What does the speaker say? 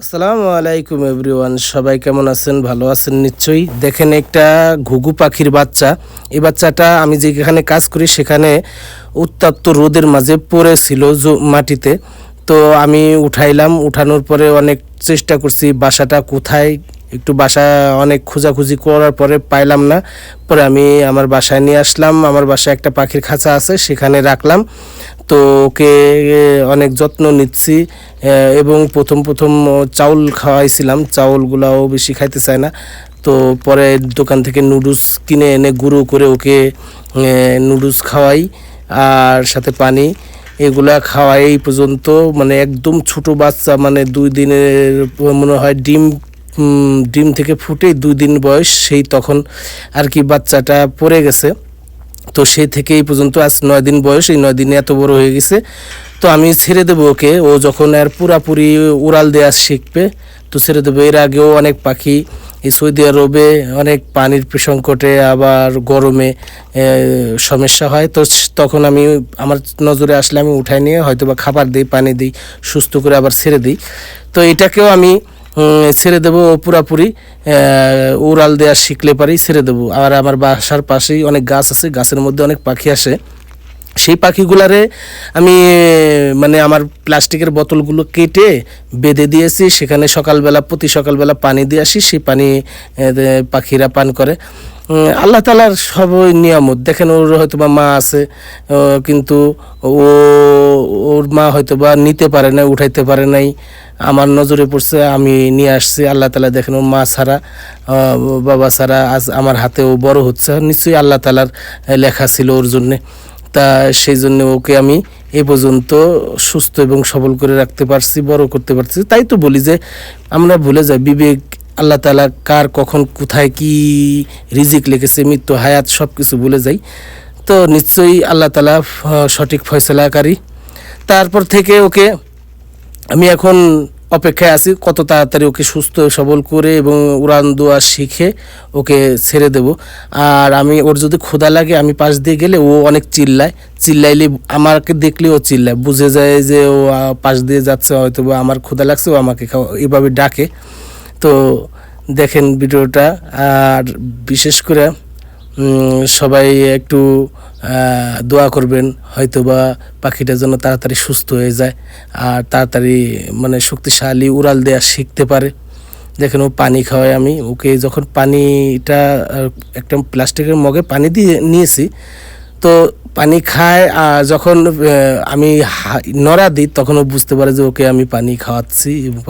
আসসালামু আলাইকুম এভরিওয়ান, সবাই কেমন আছেন? ভালো আছেন নিশ্চয়ই। দেখেন একটা ঘুঘু পাখির বাচ্চা। এই বাচ্চাটা আমি যেখানে কাজ করি সেখানে উত্তপ্ত রোদের মাঝে পড়েছিল মাটিতে। তো আমি উঠাইলাম, উঠানোর পরে অনেক চেষ্টা করছি বাসাটা কোথায়, একটু বাসা অনেক খোঁজাখুঁজি করার পরে পাইলাম না। পরে আমি আমার বাসায় নিয়ে আসলাম। আমার বাসায় একটা পাখির খাঁচা আছে, সেখানে রাখলাম। তো ওকে অনেক যত্ন নিচ্ছি এবং প্রথম প্রথম চাউল খাওয়াইছিলাম, চাউলগুলাও বেশি খাইতে চায় না। তো পরে দোকান থেকে নুডলস কিনে এনে গুঁড়ো করে ওকে নুডলস খাওয়াই, আর সাথে পানি এগুলা খাওয়াই। এই পর্যন্ত মানে একদম ছোট বাচ্চা, মানে 2 দিনের মনে হয় ডিম থেকে ফুটে 2 দিন বয়স, সেই তখন আর কি বাচ্চাটা পড়ে গেছে। তো সেই থেকে এই পর্যন্ত আজ 9 দিন বয়স, এই 9 দিনে এত বড় হয়ে গেছে। তো আমি ছেড়ে দেবো ওকে, ও যখন আর পুরাপুরি উড়াল দেওয়া শিখবে তো ছেড়ে দেবো। এর আগেও অনেক পাখি এই সৌদি আরবে অনেক পানির সংকটে আবার গরমে সমস্যা হয়, তো তখন আমি আমার নজরে আসলে আমি উঠাই নিয়ে হয়তো বা খাবার দিই, পানি দিই, সুস্থ করে আবার ছেড়ে দিই। তো এটাকেও আমি ছেড়ে দেবো, পুরাপুরি উড়াল দেওয়া শিখলে পারেই ছেড়ে দেবো। আর আমার বাসার পাশেই অনেক গাছ আছে, গাছের মধ্যে অনেক পাখি আসে। সেই পাখিগুলারে আমি মানে আমার প্লাস্টিকের বোতলগুলো কেটে বেঁধে দিয়েছি, সেখানে প্রতি সকালবেলা পানি দিয়ে আসি, সেই পানি পাখিরা পান করে। আল্লাহ তালার সবই নিয়ামত। দেখেন ওর হয়তো বা মা আছে, কিন্তু ওর মা হয়তো বা নিতে পারে না, উঠাইতে পারে নাই, আমার নজরে পড়ছে, আমি নিয়ে আসছি। আল্লাহ তালা দেখেন ওর মা ছাড়া বাবা ছাড়া আজ আমার হাতে ও বড় হচ্ছে, নিশ্চয়ই আল্লাহ তালার লেখা ছিল ওর জন্যে। তা সেই জন্য ওকে আমি এ পর্যন্ত সুস্থ এবং সবল করে রাখতে পারছি, বড় করতে পারছি। তাই তো বলি যে আমরা ভুলে যাই বিবেক, আল্লাহ তাআলা কার কখন কোথায় কি রিজিক লিখেছে, মৃত্যু হায়াত সব কিছু ভুলে যাই। তো নিশ্চয়ই আল্লাহ তাআলা সঠিক ফয়সালাকারী। তারপর থেকে ওকে আমি এখন অপেক্ষায় আছি কত তাড়াতাড়ি ওকে সুস্থ সবল করে এবং উড়ান দেওয়া শিখে ওকে ছেড়ে দেব। আর আমি ওর যদি ক্ষুধা লাগে, আমি পাশ দিয়ে গেলে ও অনেক চিল্লাইলে আমাকে দেখলে ও চিল্লায়, বুঝে যায় যে ও পাশ দিয়ে যাচ্ছে, হয়তো বা আমার ক্ষুধা লাগছে, ও আমাকে এভাবে ডাকে। তো দেখেন ভিডিওটা, আর বিশেষ করে সবাই একটু দোয়া করবেন, হয়তোবা পাখিটা যেন তাড়াতাড়ি সুস্থ হয়ে যায় আর তাড়াতাড়ি মানে শক্তিশালী উড়াল দেওয়া শিখতে পারে। দেখেন ও পানি খাওয়ায়, আমি ওকে যখন পানিটা একটা প্লাস্টিকের মগে পানি দিয়ে নিয়েছি, তো পানি খায়, আর যখন আমি নড়া দিই তখন ও বুঝতে পারে যে ওকে আমি পানি খাওয়াচ্ছি।